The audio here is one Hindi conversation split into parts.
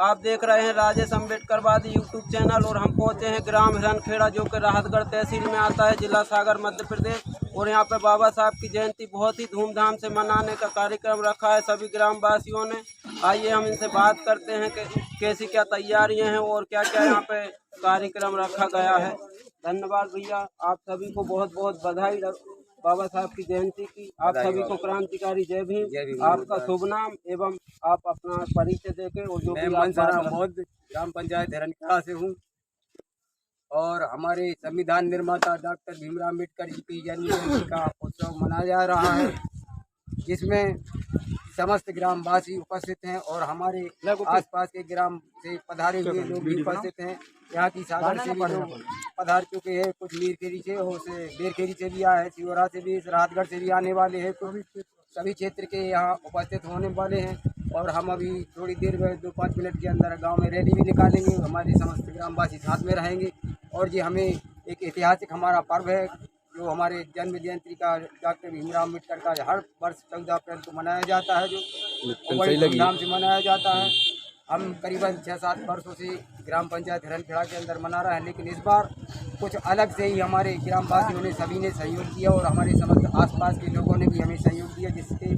आप देख रहे हैं राजेश अम्बेडकरवादी यूट्यूब चैनल और हम पहुंचे हैं ग्राम हिरणखेड़ा जो कि राहतगढ़ तहसील में आता है, जिला सागर मध्य प्रदेश। और यहाँ पे बाबा साहब की जयंती बहुत ही धूमधाम से मनाने का कार्यक्रम रखा है सभी ग्रामवासियों ने। आइए हम इनसे बात करते हैं कि कैसी क्या तैयारियां हैं और क्या क्या यहाँ पे कार्यक्रम रखा गया है। धन्यवाद भैया, आप सभी को बहुत बहुत बधाई बाबा साहब की जयंती की। आप सभी को क्रांतिकारी जय भीम। आपका शुभ नाम एवं आप अपना परिचय देके और जो भी आप ग्राम पंचायत हिरणखेड़ा से हूँ और हमारे संविधान निर्माता डॉक्टर भीमराव अम्बेडकर जी की जयंती का उत्सव मनाया जा रहा है, जिसमें समस्त ग्रामवासी उपस्थित हैं और हमारे आसपास के ग्राम से पधारे हुए लोग भी उपस्थित हैं। यहाँ की सागर से भी लोग पधार चुके हैं, कुछ मीरखेड़ी से और बेरखेड़ी से भी आए हैं, सिवरा से भी, राहतगढ़ से भी आने वाले हैं। तो सभी क्षेत्र के यहाँ उपस्थित होने वाले हैं और हम अभी थोड़ी देर में 2-5 मिनट के अंदर गांव में रैली भी निकालेंगे। हमारे समस्त ग्रामवासी साथ में रहेंगे और ये हमें एक ऐतिहासिक हमारा पर्व है जो हमारे जन्म जयंती का डॉक्टर भीमराव अम्बेडकर का हर वर्ष 14 अप्रैल को मनाया जाता है, जो बड़ी धूमधाम से मनाया जाता है। हम करीबन 6-7 वर्षों से ग्राम पंचायत हिरणखेड़ा के अंदर मना रहे हैं, लेकिन इस बार कुछ अलग से ही हमारे ग्रामवासियों ने सभी ने सहयोग किया और हमारे समस्त आसपास के लोगों ने भी हमें सहयोग दिया, जिसके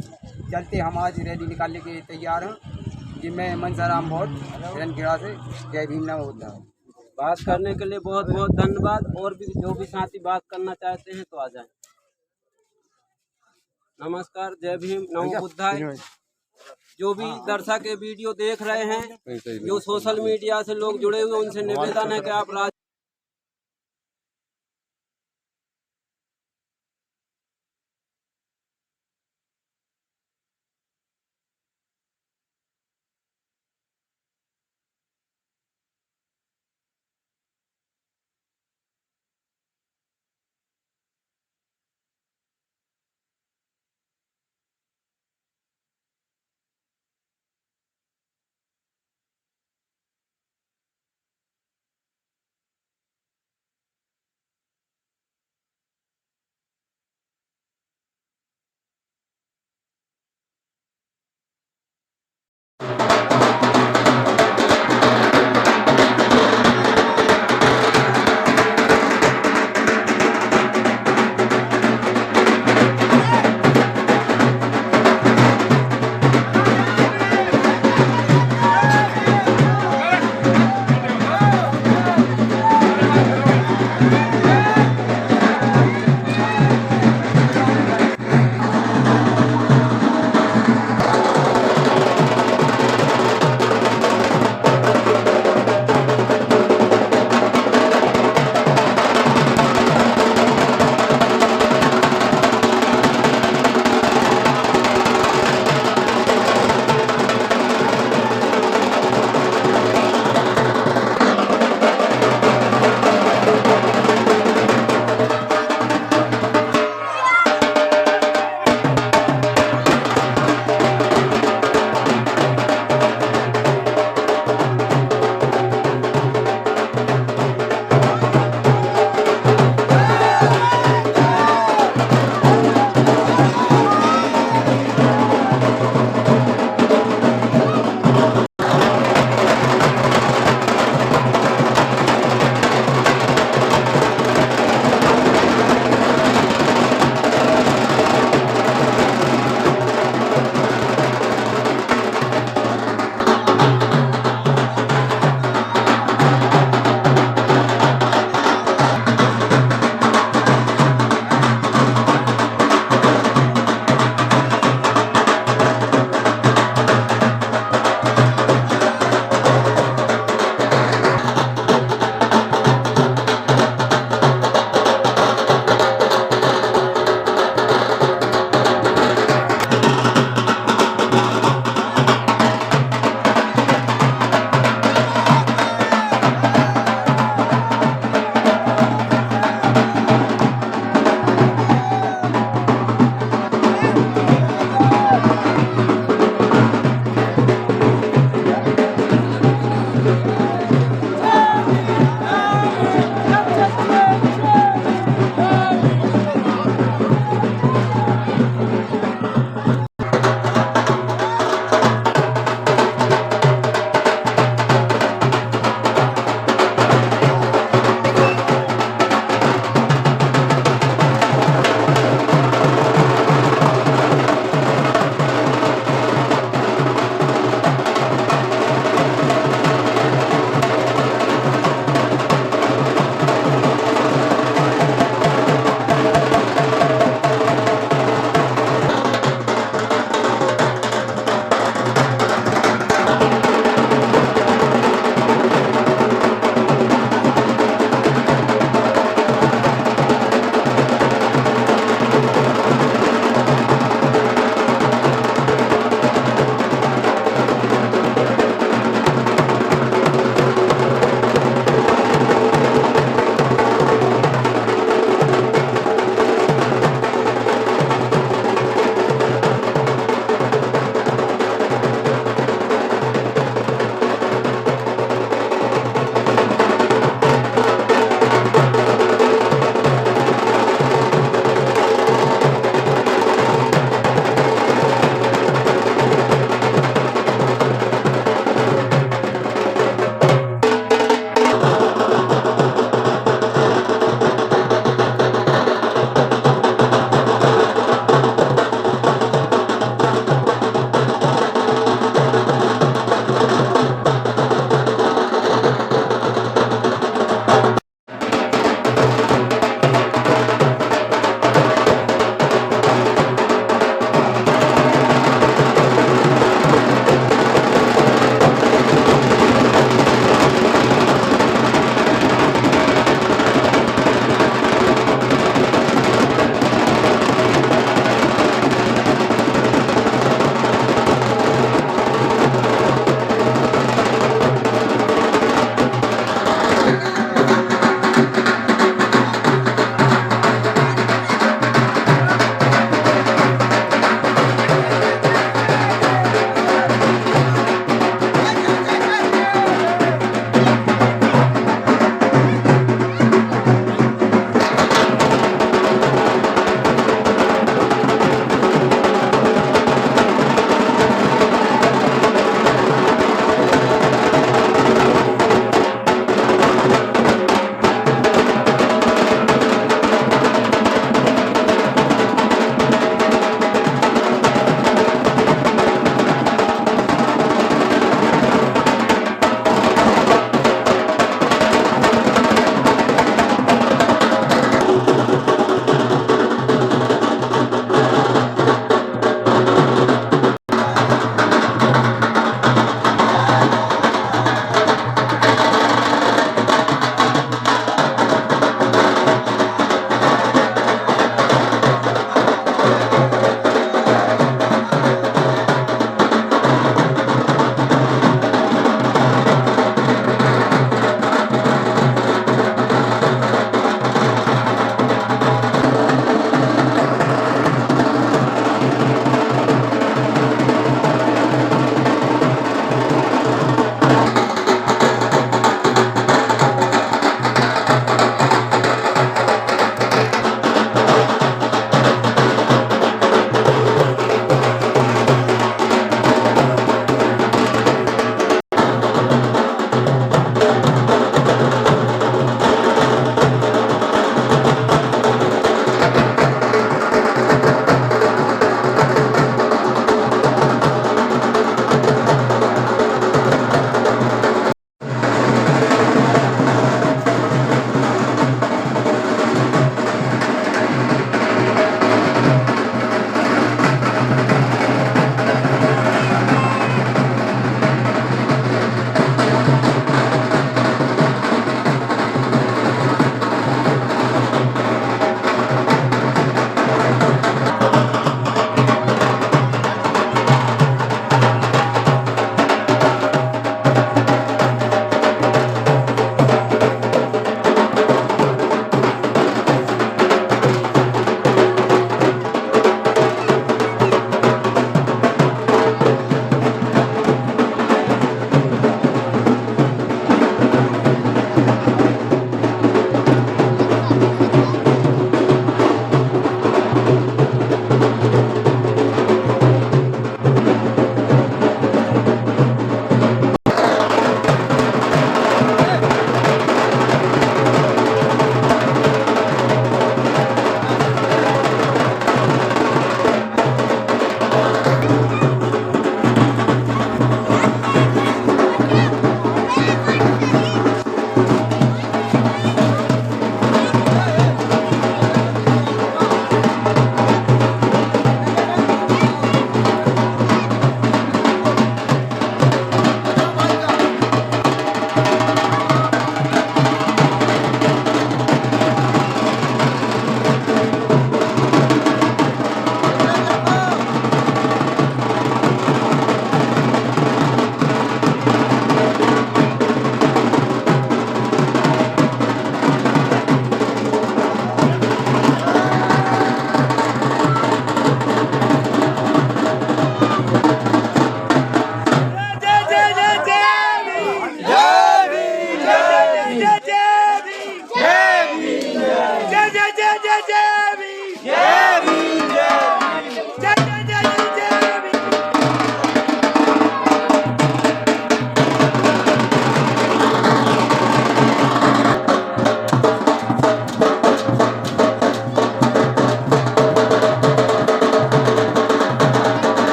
चलते हम आज रैली निकालने के लिए तैयार हैं। जी, मैं मनसाराम बहुत हिरणखेड़ा से। जय भीम, नमो बुद्धाय। बात करने के लिए बहुत बहुत धन्यवाद। और भी जो भी साथी बात करना चाहते हैं तो आ जाएं। नमस्कार, जय भीम, नमो बुद्धाय। जो भी दर्शक ये वीडियो देख रहे हैं, जो सोशल मीडिया से लोग जुड़े हुए, उनसे निवेदन है कि आप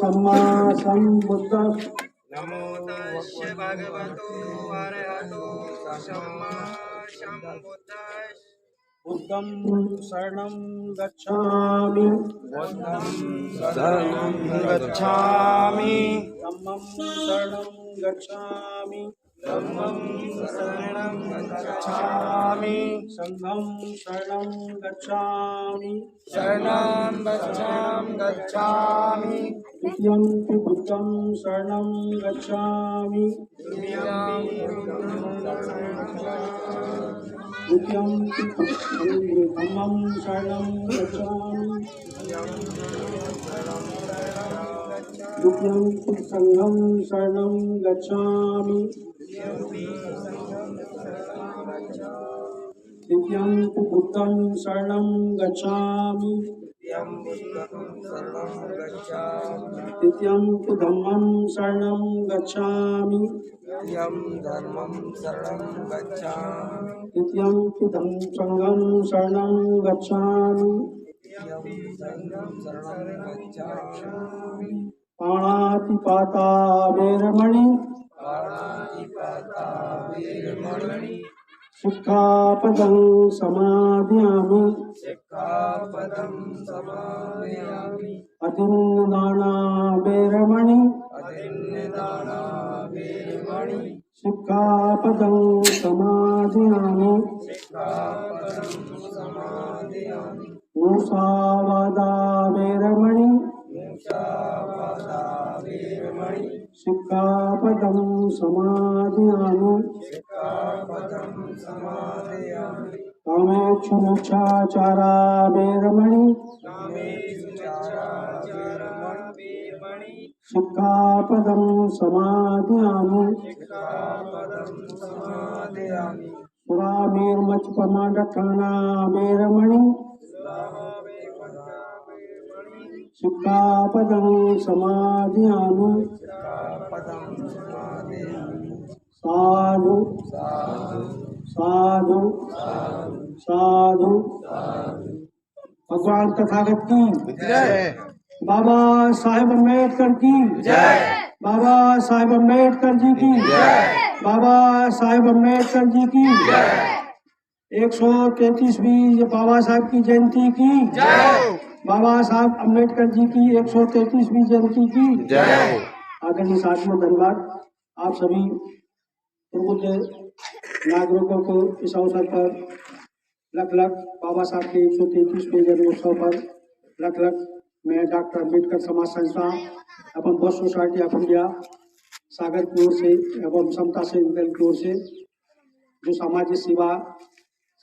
सम्मा सम्बुद्धस्स नमो तस्य भगवतो अरहतो सम्मा सम्बुद्धस्स बुद्धं शरणं गच्छामि बुद्धं शरणं गच्छामि धम्मं शरणं गच्छामि धम्मं शरणं गच्छामि संघं शरणं गच्छामि शरणं गच्छामि द्वितीयं तु बुद्धं शरणं गच्छामि द्वितीयं द्वितीयं तु धम्मं शरणं गच्छामि द्वितीयं तु संघं शरणं गच्छामि द्वितीयं तु बुद्धं शरणं गच्छामि द्वितीयं तु धम्मं शरणं गच्छामि धर्मं शरणं गच्छामि द्वितीयं तु संघं शरणं गच्छामि पाणातिपाता वेरमणि शिक्षापदं समादयामि सिक्खापदं समादयामि अतिन्नदाना वेरमणि अतिन्नदाना वेरमणि शिक्षापदं समादयामि सिक्खापदं समादयामि मूसावादा वेरमणि मूसावादा वेरमणि शिक्षापदं समादयामि सिक्खापदं समादयामि कामेक्षुमिच्छाचारा वेरमणि कामेषुचाराचरणवेरमणि शिक्षापदं समादयामि सिक्खापदं समादयामि सुरामेर्मच्पमाडठाना वेरमणि शिक्षापदं समादयामि सिक्खापदं समादयामि साधु साधु साधु भगवान तथागत की जय बाबा साहेब अम्बेडकर की जय बाबा साहेब अम्बेडकर जी की बाबा साहेब अम्बेडकर जी की 133वीं बाबा साहेब की जयंती की बाबा साहब अम्बेडकर जी की 133वीं जयंती की आदरणीय साथियों, धन्यवाद। आप सभी प्रबुद्ध नागरिकों को इस अवसर पर लख लख बाबा साहब के 133वें जन्मोत्सव पर लख लख मैं डॉक्टर अम्बेडकर समाज संस्था एवं बस सोसाइटी ऑफ इंडिया सागर की ओर से एवं समता सेवक दल की ओर से जो सामाजिक सेवा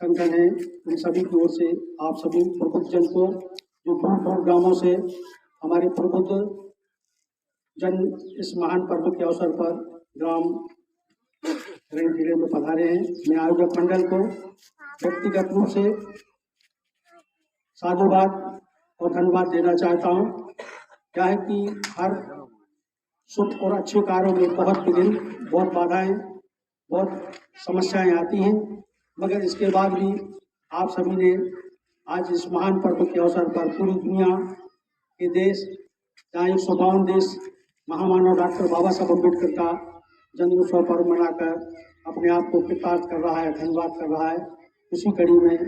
संगठन है उन सभी की ओर से आप सभी प्रबुद्ध जन को जो दूर दूर गाँवों से हमारे प्रबुद्ध जन इस महान पर्व के अवसर पर ग्राम जिले में पधारे हैं, मैं आयोजक मंडल को व्यक्तिगत रूप से साधुवाद और धन्यवाद देना चाहता हूँ। क्या है कि हर शुभ और अच्छे कार्यों में बहुत विघ्न, बहुत बाधाएं, बहुत समस्याएं आती हैं, मगर इसके बाद भी आप सभी ने आज इस महान पर्व के अवसर पर पूरी दुनिया के देश, जहाँ 152 देश महामानव डॉक्टर बाबा साहब अम्बेडकर का जन्मोत्सव पर्व मनाकर अपने आप को कृतार्थ कर रहा है, धन्यवाद कर रहा है। उसी कड़ी में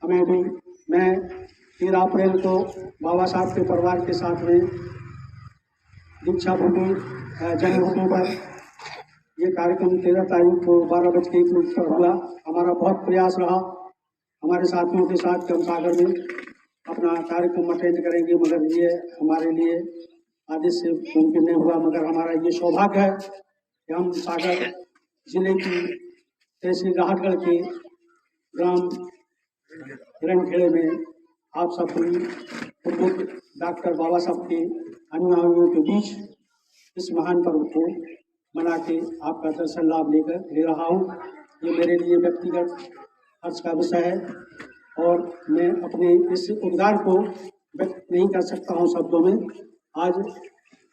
हमें भी मैं 13 अप्रैल को बाबा साहब के परिवार के साथ में दीक्षा भूमि जन्मभूमि पर ये कार्यक्रम 13 तारीख को 12:01 पर हुआ। हमारा बहुत प्रयास रहा हमारे साथियों के साथ कि हम सागर में अपना कार्यक्रम अटेंड करेंगे, मगर ये हमारे लिए आदेश से मुमकिन नहीं हुआ। मगर हमारा ये सौभाग्य है कि हम सागर जिले की तहसील राहतगढ़ के ग्राम हिरणखेड़े में आप सब प्रबुद्ध डॉक्टर बाबा साहब के अनुयायियों के बीच इस महान पर्व को मना के आपका दर्शन लाभ लेकर ले रहा हूँ। ये मेरे लिए व्यक्तिगत हर्ष का विषय है और मैं अपने इस उद्गार को व्यक्त नहीं कर सकता हूँ शब्दों में। आज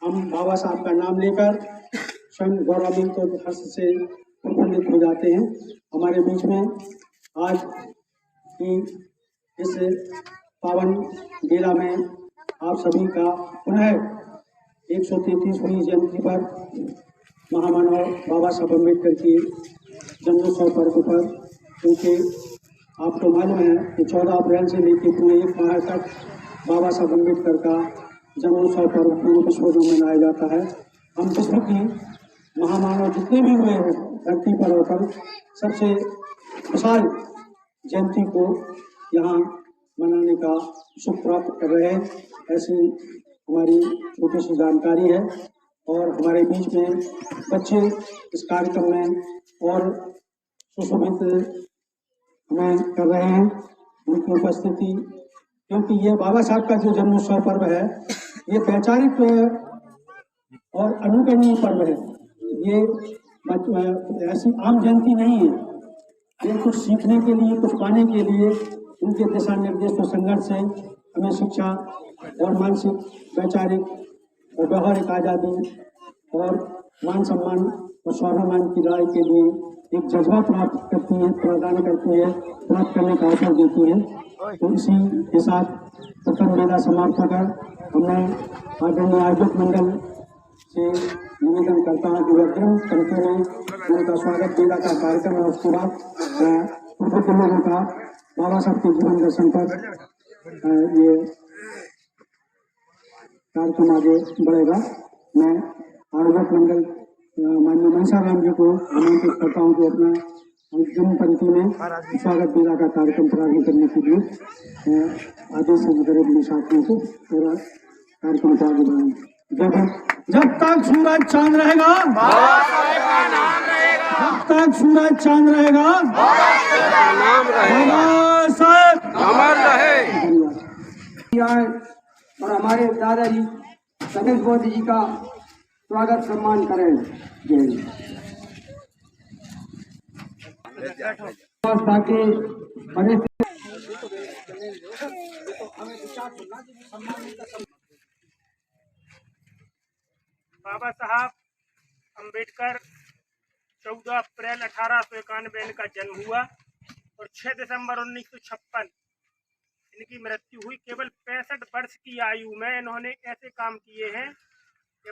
हम बाबा साहब का नाम लेकर स्वयं गौरवान्वित और हर्ष से प्रफुल्लित हो जाते हैं। हमारे बीच में आज की इस पावन बेला में आप सभी का पुनः 133वीं जयंती पर महामानव बाबा साहब अम्बेडकर की जन्मोत्सव पर्व पर, क्योंकि आपको मालूम है कि 14 अप्रैल से लेकर पूरे 1 माह तक बाबा साहब अम्बेडकर का जन्मोत्सव पर्व पूरे विश्व में मनाया जाता है। हम विश्व की महामानव जितने भी हुए हैं धरती पर सबसे विशाल जयंती को यहाँ मनाने का सुख प्राप्त कर रहे हैं, ऐसी हमारी छोटी सी जानकारी है। और हमारे बीच में बच्चे इस कार्यक्रम में और सुशोभित हमें कर रहे हैं उनकी उपस्थिति, क्योंकि ये बाबा साहब का जो जन्मोत्सव पर्व है ये वैचारिक और अनुकरणीय पर्व है। ये ऐसी आम जयंती नहीं है, ये कुछ सीखने के लिए, कुछ पाने के लिए उनके दिशा निर्देश और संघर्ष से हमें शिक्षा और मानसिक, वैचारिक और व्यवहारिक आज़ादी और मान सम्मान और स्वाभिमान की लड़ाई के लिए एक जज्बा प्राप्त करती है, प्रदान करती है, प्राप्त करने का अवसर देती है। तो इसी के साथ प्रथम मेला समाप्त होकर हमें आदरणीय आयोजक मंडल से निवेदन करता हूँ कि वह ग्रंथ पंक्ति में उनका स्वागत मेला का कार्यक्रम है। उसके बाद पूर्व लोगों का बाबा साहब के जीवन दर्शन पर ये कार्यक्रम आगे बढ़ेगा। मैं आयोजक मंडल माननीय मनसा राम जी को आमंत्रित करता हूँ कि अपना अंतिम पंक्ति में स्वागत मेला का कार्यक्रम प्रारंभ करने के लिए आदेश से गरीब साथियों को पूरा कार्यक्रम को आगे बढ़ाएंगे। जब तक सूरज चांद रहेगा, जब तक सूरज चांद रहेगा, बाबा साहब अमर रहे। और हमारे दादाजी गणेश मोदी जी का स्वागत सम्मान करें। ताकि बाबा साहब अम्बेडकर 14 अप्रैल 1891 इनका जन्म हुआ और 6 दिसंबर 1956 इनकी मृत्यु हुई। केवल 65 वर्ष की आयु में इन्होंने ऐसे काम किए हैं कि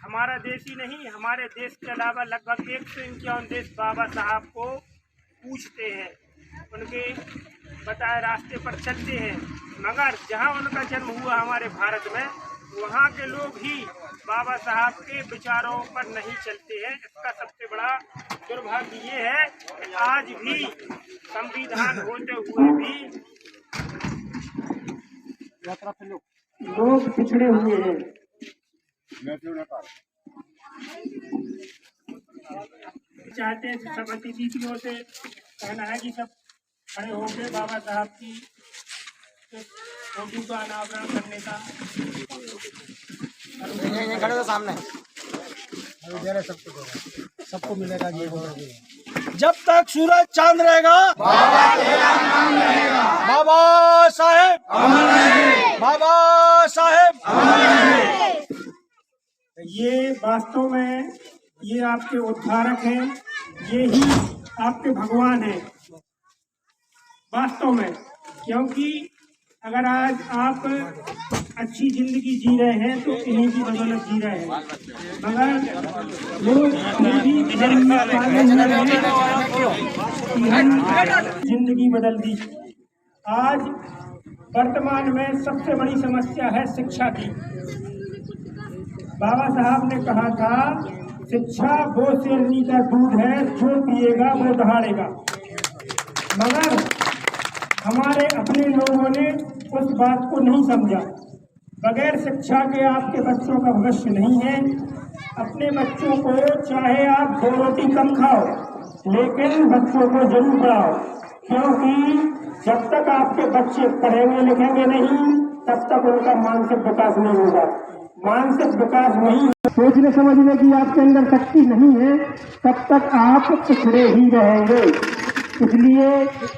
हमारा देश ही नहीं, हमारे देश के अलावा लगभग 151 देश बाबा साहब को पूछते हैं, उनके बताए रास्ते पर चलते हैं। मगर जहां उनका जन्म हुआ हमारे भारत में, वहां के लोग ही बाबा साहब के विचारों पर नहीं चलते हैं। इसका सबसे बड़ा दुर्भाग्य ये है कि आज भी संविधान होते हुए भी लोग पिछड़े हुए हैं। चाहते हैं सब अतिथियों से कहना है कि सब खड़े होकर बाबा साहब की फोटो का अनावरण करने का खड़े हो सामने सबको मिलेगा। ये जब तक सूरज चांद रहेगा, बाबा साहेब अमर रहे, बाबा साहेब अमर रहे। ये वास्तव में ये आपके उद्धारक हैं, ये ही आपके भगवान हैं वास्तव में। क्योंकि अगर आज आप अच्छी जिंदगी जी रहे हैं तो इन्हीं की बदौलत जी रहे हैं। मगर लोग जिंदगी बदल दी। आज वर्तमान में सबसे बड़ी समस्या है शिक्षा की। बाबा साहब ने कहा था, शिक्षा वो शेरनी का दूध है, जो पिएगा वो दहाड़ेगा। मगर हमारे अपने लोगों ने उस बात को नहीं समझा। बगैर शिक्षा के आपके बच्चों का भविष्य नहीं है। अपने बच्चों को चाहे आप 2 रोटी कम खाओ, लेकिन बच्चों को जरूर पढ़ाओ, क्योंकि जब तक आपके बच्चे पढ़ेंगे लिखेंगे नहीं, तब तक उनका मानसिक विकास नहीं होगा। मानसिक विकास नहीं, सोचने समझने की आपके अंदर शक्ति नहीं है, तब तक आप पिछड़े ही रहेंगे। इसलिए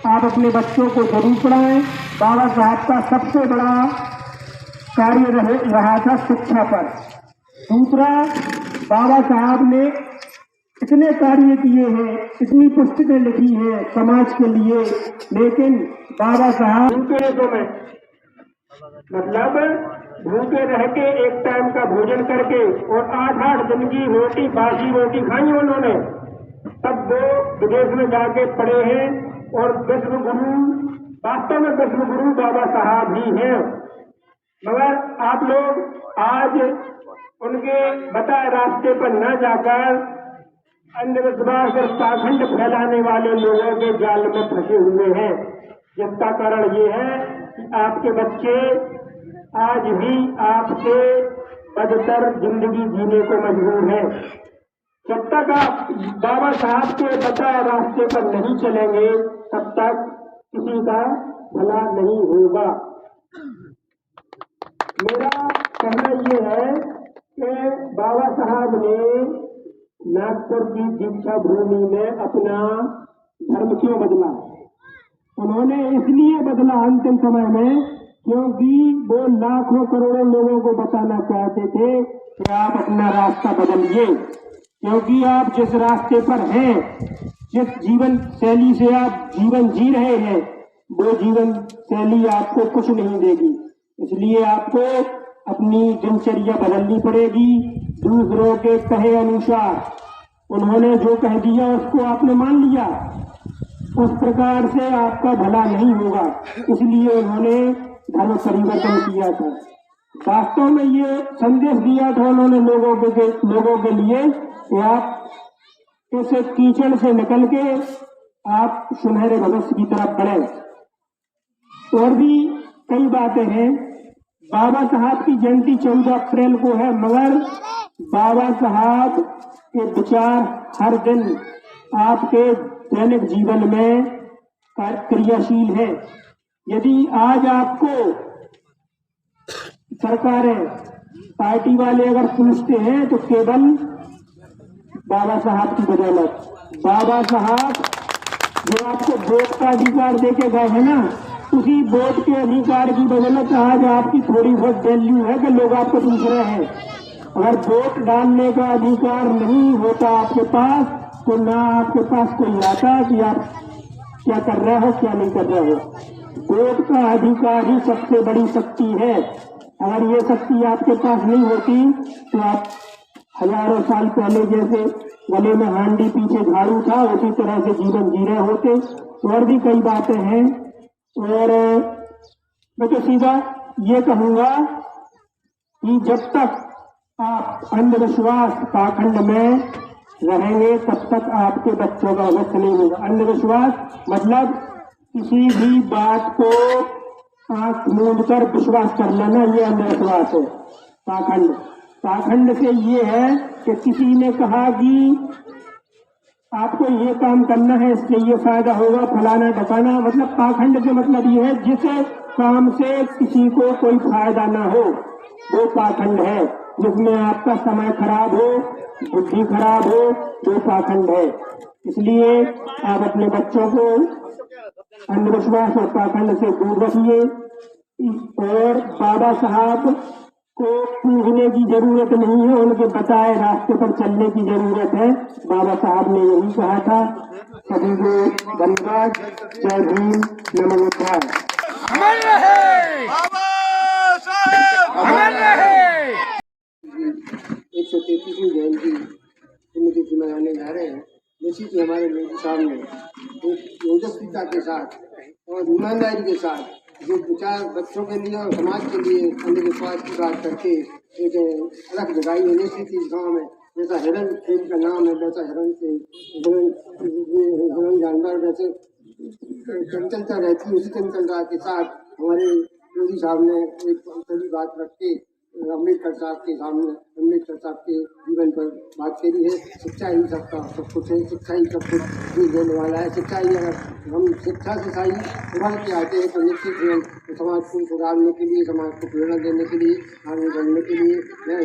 आप अपने बच्चों को जरूर पढ़ाएं। बाबा साहब का सबसे बड़ा कार्य रहा था शिक्षा पर। दूसरा, बाबा साहब ने इतने कार्य किए हैं, इतनी पुस्तकें लिखी हैं समाज के लिए, लेकिन बाबा साहब उनके में मतलब भूखे रह के एक टाइम का भोजन करके और 8-8 दिन की रोटी, बासी रोटी खाई उन्होंने, तब वो विदेश में जाके पढ़े हैं और विश्व गुरु, वास्तव में विश्व गुरु बाबा साहब ही हैं। मगर आप लोग आज उनके बताए रास्ते पर न जाकर अंधविश्वास और पाखंड फैलाने वाले लोगों के जाल में फंसे हुए हैं, जिसका कारण ये है कि आपके बच्चे आज भी आपसे बदतर जिंदगी जीने को मजबूर हैं। जब तक आप बाबा साहब के बताए रास्ते पर नहीं चलेंगे, तब तक किसी का भला नहीं होगा। मेरा कहना ये है कि बाबा साहब ने नागपुर की दीक्षा भूमि में अपना धर्म क्यों बदला? उन्होंने इसलिए बदला अंतिम समय में क्योंकि वो लाखों करोड़ों लोगों को बताना चाहते थे कि आप अपना रास्ता बदलिए, क्योंकि आप जिस रास्ते पर हैं, जिस जीवन शैली से आप जीवन जी रहे हैं, वो जीवन शैली आपको कुछ नहीं देगी। इसलिए आपको अपनी दिनचर्या बदलनी पड़ेगी। दूसरों के कहे अनुसार उन्होंने जो कह दिया उसको आपने मान लिया, उस प्रकार से आपका भला नहीं होगा। इसलिए उन्होंने धर्म परिवर्तन किया था। वास्तव में ये संदेश दिया था उन्होंने लोगों के लिए कि आप इस कीचड़ से निकल के आप सुनहरे भविष्य की तरफ बढ़े। और भी कई बातें हैं। बाबा साहब की जयंती 14 अप्रैल को है, मगर बाबा साहब के विचार हर दिन आपके दैनिक जीवन में क्रियाशील है। यदि आज आपको सरकारें, पार्टी वाले अगर पूछते हैं तो केवल बाबा साहब की बदौलत, बाबा साहब जो आपको वोट का अधिकार देके गए हैं ना, उसी वोट के अधिकार की बदौलत आज आपकी थोड़ी बहुत वैल्यू है कि लोग आपको पूछ रहे हैं। अगर वोट डालने का अधिकार नहीं होता आपके पास, तो ना आपके पास कोई आता कि आप क्या कर रहे हो, क्या नहीं कर रहे हो। वोट का अधिकार ही सबसे बड़ी शक्ति है। अगर ये शक्ति आपके पास नहीं होती तो आप हजारों साल पहले जैसे गले में हांडी पीछे झाड़ू था, उसी तरह से जीवन जी रहे होते। और भी कई बातें हैं। और मैं तो सीधा ये कहूंगा कि जब तक आप अंधविश्वास पाखंड में रहेंगे, तब तक आपके बच्चों का भविष्य नहीं होगा। अंधविश्वास मतलब किसी भी बात को आंख मूंद कर विश्वास कर लेना, ये अंधविश्वास है। पाखंड से ये है कि किसी ने कहा कि आपको ये काम करना है, इससे ये फायदा होगा, फलाना ढकाना, मतलब पाखंड से मतलब ये है जिस काम से किसी को कोई फायदा ना हो, वो पाखंड है। जिसमें आपका समय खराब हो, बुद्धि खराब हो, वो पाखंड है। इसलिए आप अपने बच्चों को अंधविश्वास और पाखंड से दूर रखिए। और बाबा साहब को पूछने की जरूरत नहीं है, उनके बताए रास्ते पर चलने की जरूरत है। बाबा साहब ने यही कहा था। सभी को धन्यवाद। जय भीम, नमो बुद्धाय। अमर रहे बाबा साहब, अमर रहे। 133वीं जयंती पुण्यतिथि मनाने जा रहे हैं। जैसे कि हमारे मोदी साहब ने एक ओजस्विता के साथ और ईमानदारी के साथ जो विचार बच्चों के लिए और समाज के लिए अंधविश्वास की बात करके एक अलग जगाई है। जैसे कि गाँव में जैसा हिरन खेल का नाम है, वैसा हिरन जानवर वैसे चंचलता रहती है, उसी चंचलता के साथ हमारे मोदी साहब ने एक बड़ी बात रख के अम्बेडकर साहब के सामने, अम्बेडकर साहब के जीवन पर बात करी है। शिक्षा ही सबका सब कुछ है, शिक्षा ही सब कुछ देने वाला है। शिक्षा ही, अगर हम शिक्षा से सही उभर के आते हैं तो निश्चित ही समाज को सुधारने के लिए, समाज को प्रेरणा देने के लिए, आगे बढ़ने के लिए,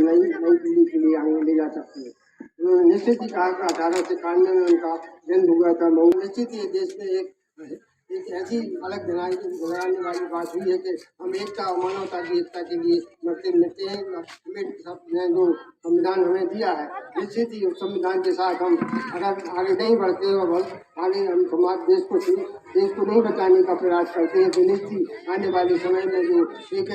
नई पीढ़ी के लिए आगे ले जा सकते हैं। उन्होंने निश्चित ही कहा कि 1891 में उनका जन्म हुआ था। निश्चित ही देश में एक एक ऐसी अलग दिलाने वाली बात हुई है कि हम एकता और मानवता की एकता के लिए मिलते हैं। अम्बेडकर साहब ने जो संविधान हमें दिया है, निश्चित ही उस संविधान के साथ हम अगर आगे नहीं बढ़ते और आगे हम समाज देश को नहीं बचाने का प्रयास करते हैं तो निश्चित आने वाले समय में जो एक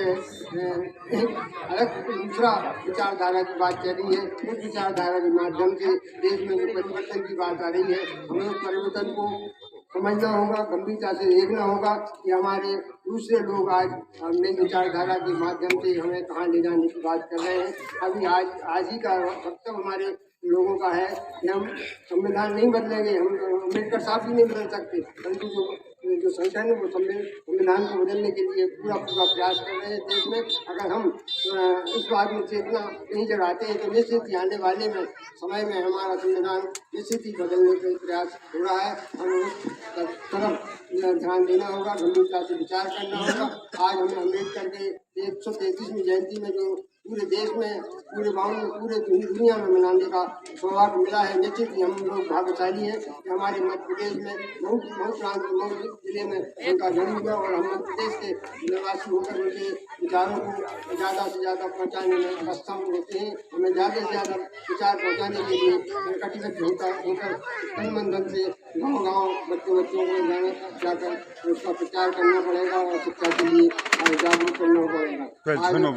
अलग दूसरा विचारधारा की बात चल रही है, उस विचारधारा के माध्यम से देश में जो परिवर्तन की बात आ रही है, हमें उस परिवर्तन को समझना होगा, गंभीरता से देखना होगा कि हमारे दूसरे लोग आज नई विचारधारा के माध्यम से हमें कहाँ ले जाने की बात कर रहे हैं। अभी आज ही का वक्त हमारे लोगों का है कि हम संविधान नहीं बदलेंगे, हम अम्बेडकर साहब भी नहीं बदल सकते, परंतु जो संगठन है वो संविधान को बदलने के लिए पूरा प्रयास कर रहे हैं देश में। अगर हम इस बात में चेतना नहीं जगाते हैं तो निश्चित ही आने वाले में समय में हमारा संविधान निश्चित ही बदलने का प्रयास हो रहा है। हमें उस तरफ ध्यान देना होगा, गंभीरता से विचार करना होगा। आज हमें अम्बेडकर के 133वीं जयंती में जो पूरे देश में, पूरे गाँव में, पूरे दुनिया में मनाने का सौभाग्य मिला है। निश्चित ही हम लोग भाग्यशाली हैं कि हमारे मध्य प्रदेश में बहुत प्रांत जिले में उनका जन्म हुआ और हम मध्य प्रदेश के निवासी होकर उनके विचारों को ज़्यादा से ज़्यादा पहुँचाने में सक्षम होते हैं। हमें ज़्यादा से ज़्यादा विचार पहुँचाने के लिए कटिबद्ध होकर तन मन धन से गाँव बच्चों को जाकर उसका प्रचार करना पड़ेगा और शिक्षा के लिए जागरूक करना पड़ेगा। अपने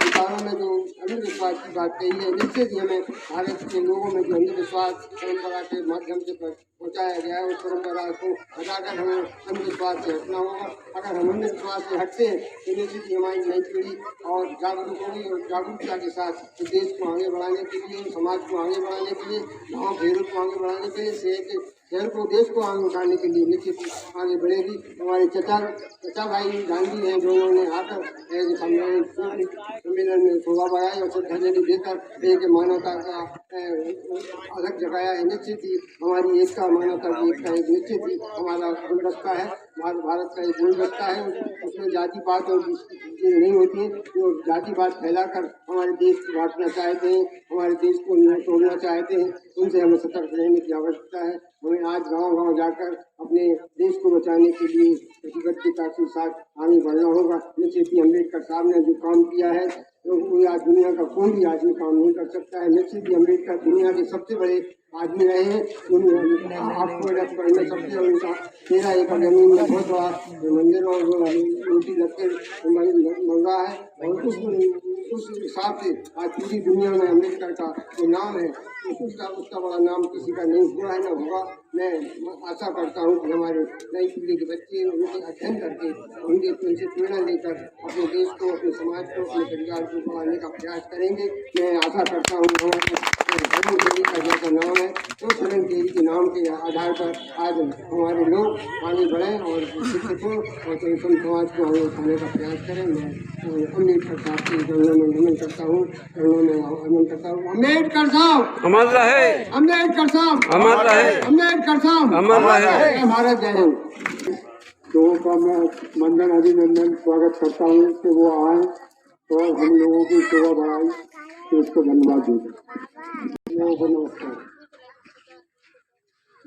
विचारों में जो अंधविश्वास की बात कही है, निश्चित ही हमें भारत के लोगों में जो अंधविश्वास परंपरा के माध्यम से पहुँचाया गया है, उस परंपरा को हटाकर हमें अंधविश्वास से हटना होगा। अगर हम अंधविश्वास से हटते हैं तो निश्चित ही हमारी नई पीढ़ी और जागरूक होगी और जागरूकता के साथ देश को आगे बढ़ाने के लिए, समाज को आगे बढ़ाने के लिए, गाँव घेरों को आगे बढ़ाने के लिए, शहर को, देश को आगे उठाने के लिए निश्चित आगे बढ़ेगी। हमारे चचा भाई गांधी हैं जो उन्होंने आकर सम्मेलन में शोभा बढ़ाई और श्रद्धांजलि देकर एक मानवता का अलग जगाया है। निश्चित ही हमारी एकता, मानवता की एकता एक निश्चित ही हमारा गुलदस्ता है, भारत का एक गुलदस्ता है। उसमें जाति बात और चीज़ें नहीं होती हैं जो जाति बात फैलाकर हमारे देश को बांटना चाहते हैं, हमारे देश को तोड़ना चाहते हैं, उनसे हमें सतर्क रहने की आवश्यकता है। हमें आज गांव-गांव जाकर अपने देश को बचाने के लिए प्रतिबद्धता के साथ आगे बढ़ना होगा। निश्चित ही अम्बेडकर साहब ने जो काम किया है तो कोई आज दुनिया का कोई भी आदमी काम नहीं कर सकता है। निश्चित ही अम्बेडकर दुनिया के सबसे बड़े आदमी रहे हैं। आपको पढ़ने सबसे उनका 13 एकड़ जमीन में बहुत बड़ा मंदिर और रोटी लगते मिल रहा है और उस हिसाब से आज पूरी दुनिया में अम्बेडकर का जो नाम है उसका बड़ा नाम किसी का नहीं हुआ है, न होगा। मैं आशा करता हूँ कि हमारे नई पीढ़ी के बच्चे उनके अध्ययन करके उनसे प्रेरणा लेकर अपने देश को, अपने समाज को, अपने परिवार को बढ़ाने का प्रयास करेंगे। मैं आशा करता हूँ शरण देवी का जैसा नाम है तो शरण देवी के नाम के आधार पर आज हमारे लोग आगे बढ़ें और शिक्षित हों और समाज को आगे उठाने का प्रयास करें। मैं अम्बेडकर साहब के चरणों में नमन करता हूँ, अम्बेडकर साहब अमर रहे, अम्बेडकर साहब अमर रहे, अम्बेडकर साहब अमर रहे। भारत जय हिंद। लोगों का मैं वंदन अभिनंदन स्वागत करता हूँ कि वो आए और हम लोगों की सेवा बढ़ाई, तो उसको धन्यवाद दीजिए। लोगों को नमस्कार।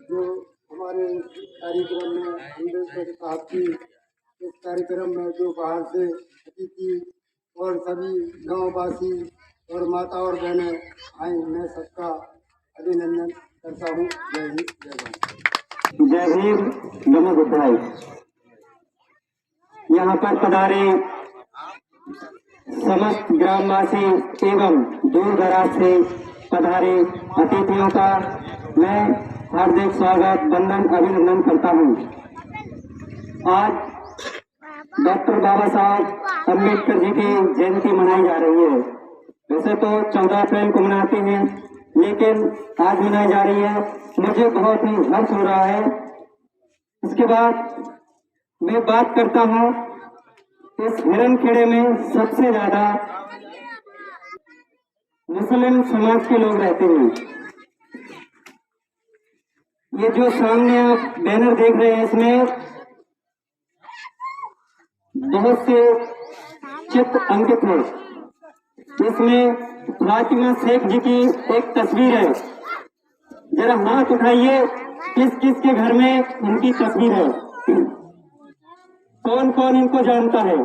जो हमारे कार्यक्रम में अम्बेडकर साहब की इस कार्यक्रम में जो बाहर से अतिथि और सभी गाँववासी और माता और बहनें आई, मैं सबका अभिनंदन करता हूँ। जय हिंद, जय भारत। जय भीम, नमो बुद्धाय। यहाँ पर पधारे समस्त ग्रामवासी एवं दूर दराज से पधारे अतिथियों का मैं हार्दिक स्वागत, वंदन, अभिनंदन करता हूँ। आज डॉक्टर बाबा साहब अम्बेडकर जी की जयंती मनाई जा रही है। वैसे तो 14 अप्रैल को मनाते हैं, लेकिन आज मनाई जा रही है। मुझे बहुत ही हर्ष हो रहा है। इसके बाद मैं बात करता हूँ, इस हिरणखेड़े में सबसे ज्यादा मुस्लिम समाज के लोग रहते हैं। ये जो सामने आप बैनर देख रहे हैं, इसमें बहुत से चित्र अंकित हैं। इसमें फातिमा शेख जी की एक तस्वीर है। जरा हाथ उठाइए, किस किस के घर में इनकी तस्वीर है? कौन कौन इनको जानता है?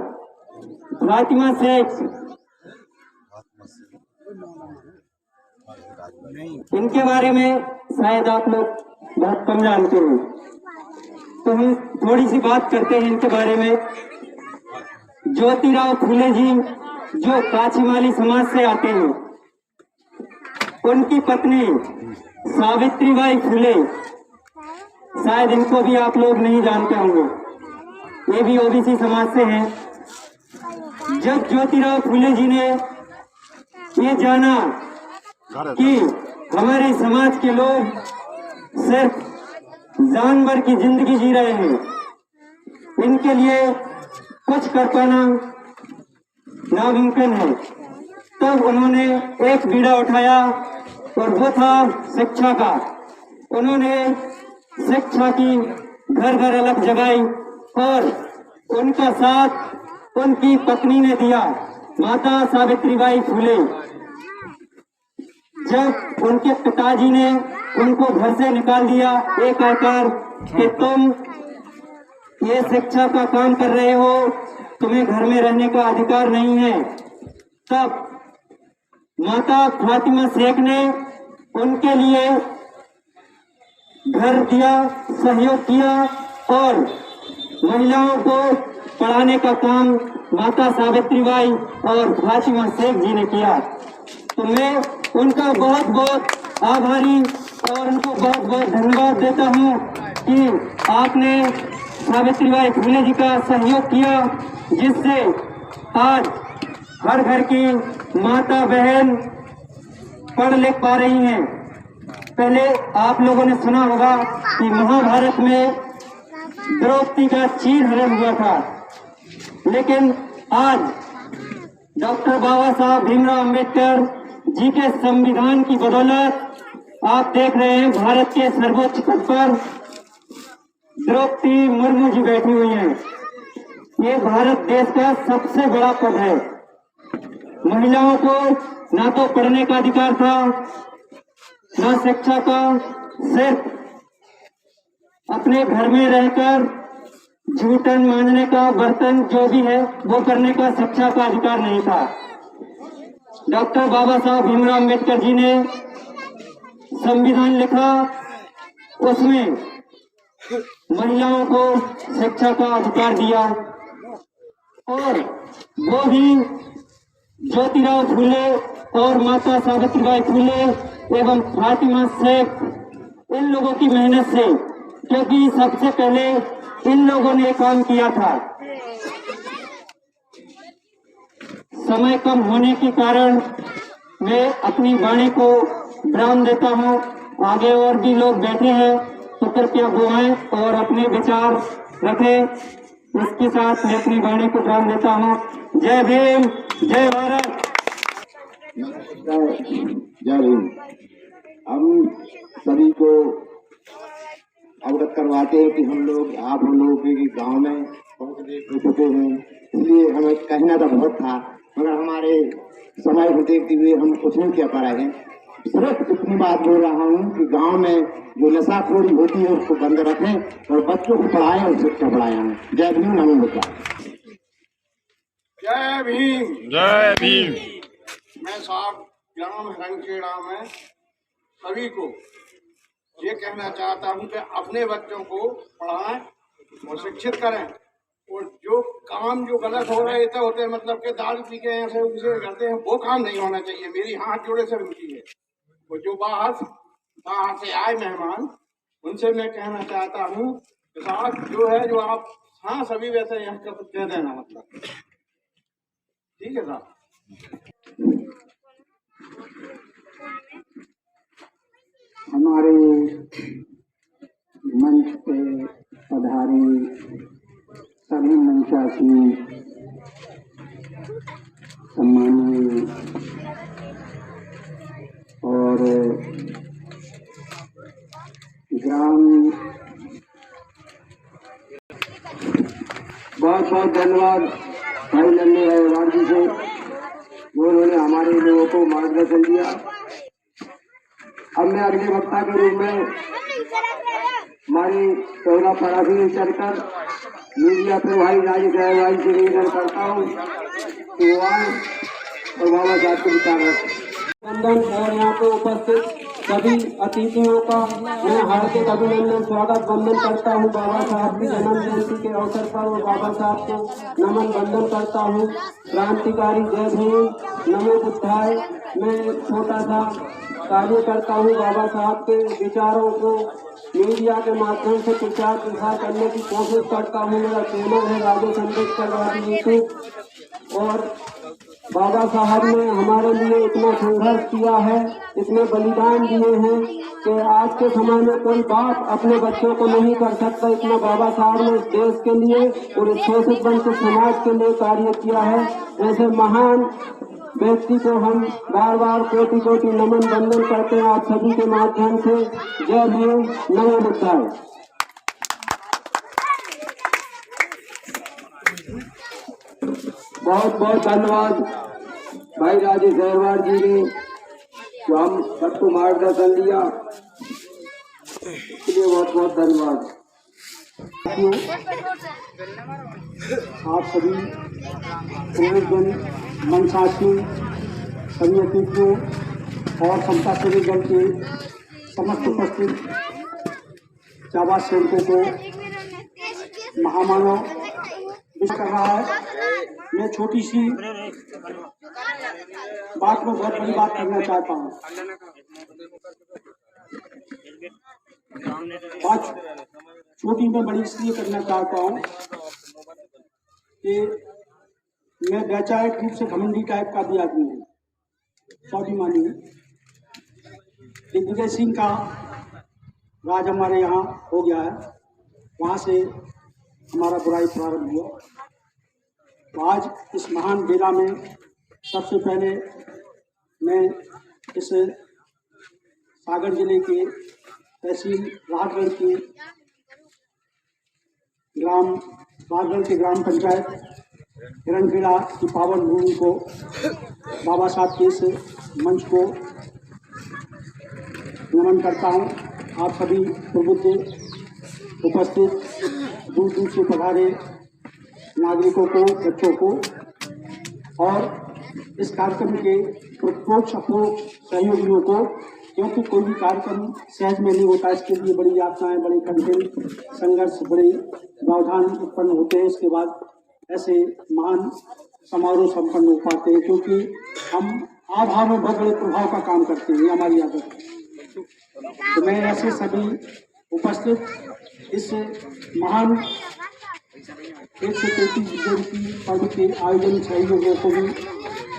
फातिमा शेख, इनके बारे में शायद आप लोग बहुत कम जानते हो, तो हम थोड़ी सी बात करते हैं इनके बारे में। ज्योतिराव फुले जी जो काछीमाली समाज से आते हैं, उनकी पत्नी सावित्रीबाई फुले, शायद इनको भी आप लोग नहीं जानते होंगे, ये भी ओबीसी समाज से हैं। जब ज्योतिराव फुले जी ने ये जाना कि हमारे समाज के लोग सिर्फ जानवर की जिंदगी जी रहे हैं, इनके लिए कुछ कर पाना नामुमकिन है, तब उन्होंने एक बीड़ा उठाया और वो था शिक्षा का। उन्होंने शिक्षा की घर घर अलग जगाई और उनका साथ उनकी पत्नी ने दिया, माता सावित्रीबाई फुले। जब उनके पिताजी ने उनको घर से निकाल दिया एक आकर कि तुम ये शिक्षा का काम कर रहे हो, तुम्हें घर में रहने का अधिकार नहीं है, तब माता फातिमा शेख ने उनके लिए घर दिया, सहयोग किया और महिलाओं को पढ़ाने का काम माता सावित्रीबाई और फातिमा शेख जी ने किया। तो मैं उनका बहुत बहुत आभारी और उनको बहुत बहुत धन्यवाद देता हूँ कि आपने सावित्रीबाई फुले जी का सहयोग किया, जिससे आज हर घर की माता बहन पढ़ लिख पा रही हैं। पहले आप लोगों ने सुना होगा कि महाभारत में द्रौपदी का चीरहरण हुआ था, लेकिन आज डॉक्टर बाबा साहब भीमराव अंबेडकर जी के संविधान की बदौलत आप देख रहे हैं भारत के सर्वोच्च पद पर द्रौपदी मुर्मू जी बैठी हुई हैं। ये भारत देश का सबसे बड़ा पद है। महिलाओं को ना तो पढ़ने का अधिकार था, ना शिक्षा का, सिर्फ अपने घर में रहकर जूठन मांजने का, बर्तन जो भी है वो करने का शिक्षा का अधिकार नहीं था। डॉक्टर बाबा साहब भीमराव अंबेडकर जी ने संविधान लिखा, उसमें महिलाओं को शिक्षा का अधिकार दिया और वो भी ज्योतिराव फुले और माता सावित्रीबाई फुले एवं फातिमा शेख, इन लोगों की मेहनत से, क्योंकि सबसे पहले इन लोगों ने काम किया था। समय कम होने के कारण मैं अपनी वाणी को विराम देता हूँ। आगे और भी लोग बैठे हैं तो कृपया वो आएं और अपने विचार रखें। इसके साथ मैं अपनी वाणी को विराम देता हूँ। जय भीम, जय भारत, जय भीम। हम सभी को अवगत करवाते हैं कि हम लोग आप लोगों के गांव में बहुत देर हो चुके हैं, इसलिए हमें कहना तो बहुत था, मगर हमारे समय को देखते हुए हम कुछ नहीं कह पा रहे हैं। सिर्फ इतनी बात बोल रहा हूँ कि गांव में जो नशाखोरी होती है उसको बंद रखें और बच्चों को पढ़ाएं और शिक्षा बढ़ाएं। जय भीम, नमो बुद्धाय। जय भीम, जय भीम। मैं साहब ग्राम हरनखेड़ा में सभी को ये कहना चाहता हूँ कि अपने बच्चों को पढ़ाएं और शिक्षित करें, और जो काम जो गलत हो रहे होते हैं, मतलब कि दारू पी के ऐसे उसे करते हैं, वो काम नहीं होना चाहिए। मेरी हाथ जोड़े से विनती है। और जो बाहर से आए मेहमान, उनसे मैं कहना चाहता हूँ कि साहब जो है जो आप, हाँ सभी वैसे यहाँ का कह देना, मतलब ठीक है साहब। हमारे मंच पे पधारे सभी मंचासी सम्मानीय और ग्राम, बहुत बहुत धन्यवाद भाई नन्हे अग्रवाल जी से, उन्होंने हमारे लोगों को मार्गदर्शन दिया। अब मैं अगले वक्ता के रूप में हमारी टोला परासी में चलकर मीडिया प्रभारी राजेश अग्रवाल से निवेदन करता हूँ कि वो आए और बाबा साहब के विचार रखें। वंदन और यहाँ पे उपस्थित सभी अतिथियों का मैं हार्दिक अभिनंदन स्वागत वंदन करता हूँ। बाबा साहब की जन्म जयंती के अवसर पर और बाबा साहब को नमन वंदन करता हूँ। क्रांतिकारी जय भीम नमो बुद्धाय। मैं छोटा सा कार्य करता हूँ। बाबा साहब के विचारों को मीडिया के माध्यम से प्रचार प्रसार करने की कोशिश करता हूँ। मेरा चैनल है राजेश अम्बेडकर यूट्यूब। और बाबा साहब ने हमारे लिए इतना संघर्ष किया है, इतने बलिदान दिए हैं कि आज के समय में कोई बाप अपने बच्चों को नहीं कर सकता। इतना बाबा साहब ने इस देश के लिए और इस शोषित वंचित समाज के लिए कार्य किया है। ऐसे महान व्यक्ति को हम बार बार कोटि कोटि नमन वंदन करते हैं आप सभी के माध्यम से। जय भीम नमो बुद्धाय। बहुत बहुत धन्यवाद भाई राजेश अग्रवाल जी ने जो हम सबको मार्गदर्शन दिया, इसके लिए बहुत बहुत धन्यवाद। आप सभी प्रेरकगण, मनसाक्षी, सभी अतिथियों और समता सेवी दल के समस्त उपस्थित जाबाज सैनिकों को महामानव विश कर रहा है। मैं छोटी सी बात में बहुत बड़ी बात करना चाहता हूँ। बात छोटी में बड़ी इसलिए करना चाहता हूँ कि मैं वैचारिक रूप से घमंडी टाइप का भी आदमी हूँ, स्वाभिमानी हूँ। दिग्विजय सिंह का राज हमारे यहाँ हो गया है, वहाँ से हमारा बुराई प्रारंभ हुआ। तो आज इस महान बेला में सबसे पहले मैं इस सागर जिले के तहसील राजगढ़ के ग्राम पंचायत हिरणखेड़ा की पावन भूमि को, बाबा साहब के इस मंच को नमन करता हूँ। आप सभी प्रबुद्ध उपस्थित दूर दूर से पधारे नागरिकों को, बच्चों को और इस कार्यक्रम के प्रत्यक्ष अप्रोक्ष सहयोगियों को, क्योंकि कोई भी कार्यक्रम सहज में नहीं होता। इसके लिए बड़ी यातनाएं, बड़े कठिन संघर्ष, बड़े व्यवधान उत्पन्न होते हैं। इसके बाद ऐसे महान समारोह संपन्न हो पाते हैं, क्योंकि हम आभार में बहुत बड़े प्रभाव का काम करते हैं, हमारी आदत है। तो मैं ऐसे सभी उपस्थित इस महान 133 जयंती पर्व के आयोजन सहयोगियों को भी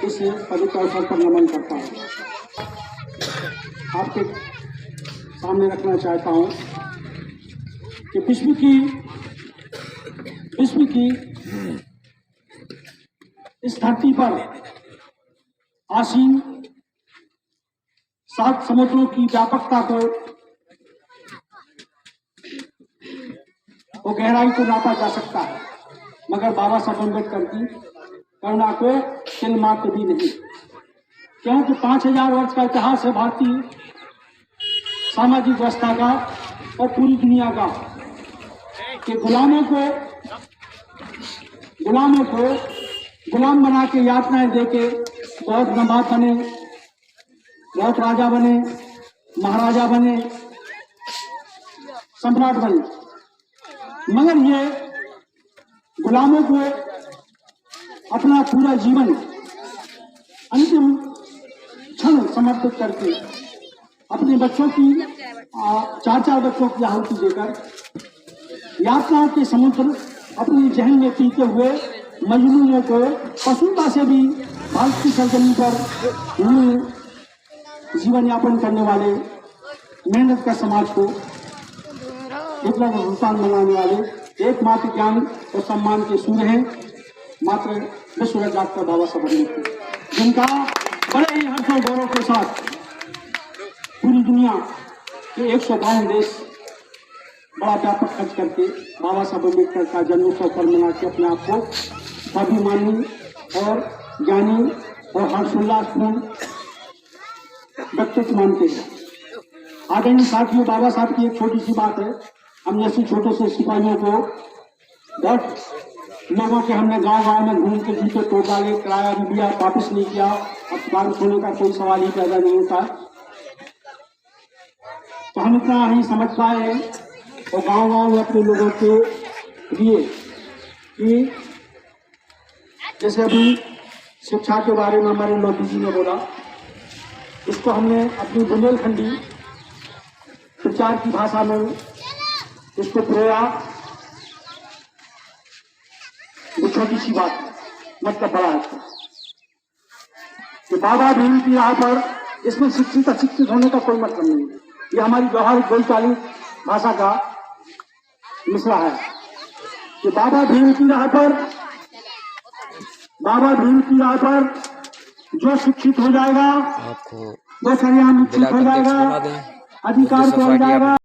इस पवित्र अवसर पर नमन करता हूँ। आपके सामने रखना चाहता हूँ कि विश्व की इस धरती पर आसीन 7 समुद्रों की व्यापकता को और गहराई को नापा जा सकता है, मगर बाबा साहब अम्बेडकर की करुणा को तिल मात्र भी नहीं। क्योंकि 5000 वर्ष का इतिहास है भारतीय सामाजिक व्यवस्था का और पूरी दुनिया का, कि गुलामों को गुलाम बना के यातनाएं देके बहुत नवाब बने, बहुत राजा बने, महाराजा बने, सम्राट बने, मगर ये गुलामों को अपना पूरा जीवन अंतिम क्षण समर्पित करके अपने बच्चों की 4 बच्चों की आहुति देकर यातनाओं के समुद्र अपनी जहन में पीते हुए मजलूमों को पशुता से भी भारत की सरजमी पर जीवन यापन करने वाले मेहनत का समाज को विप्लव हिंदुस्तान बनाने वाले एकमात्र ज्ञान और सम्मान के सूर्य हैं मात्र विश्व डॉक्टर बाबा साहब अम्बेडकर, जिनका बड़े ही हर्ष और गौरव के साथ पूरी दुनिया के 152 देश बड़ा व्यापक खर्च करके बाबा साहब अम्बेडकर का जन्मोत्सव पर मना के अपने आप को स्वाभिमानी और ज्ञानी और हर्षोल्लासपूर्ण व्यक्तित्व मानते हैं। आदरणीय साथियों, बाबा साहब की एक छोटी सी बात है। हम जैसे छोटे से सिपाहियों को बहुत लोगों के हमने गांव-गांव में घूम के जीते तोड़ डाले, किराया भी दिया, वापस नहीं किया। अस्पताल खोलने का कोई सवाल ही पैदा नहीं होता। तो हम इतना ही समझ पाए और गांव-गांव में अपने लोगों के लिए कि जैसे अभी शिक्षा के बारे में हमारे मोदी जी ने बोला, इसको हमने अपनी बुंदेलखंडी प्रचार की भाषा में इसको प्रयाग, ये छोटी सी बात है, मतलब बड़ा है कि बाबा भीम की राह पर इसमें शिक्षित अशिक्षित होने का कोई मतलब नहीं है। ये हमारी व्यवहारिक बोलचाली भाषा का मिसरा है कि बाबा भीम की राह पर जो शिक्षित हो जाएगा, वो सरिया में ठीक हो जाएगा, अधिकार को हो जाएगा।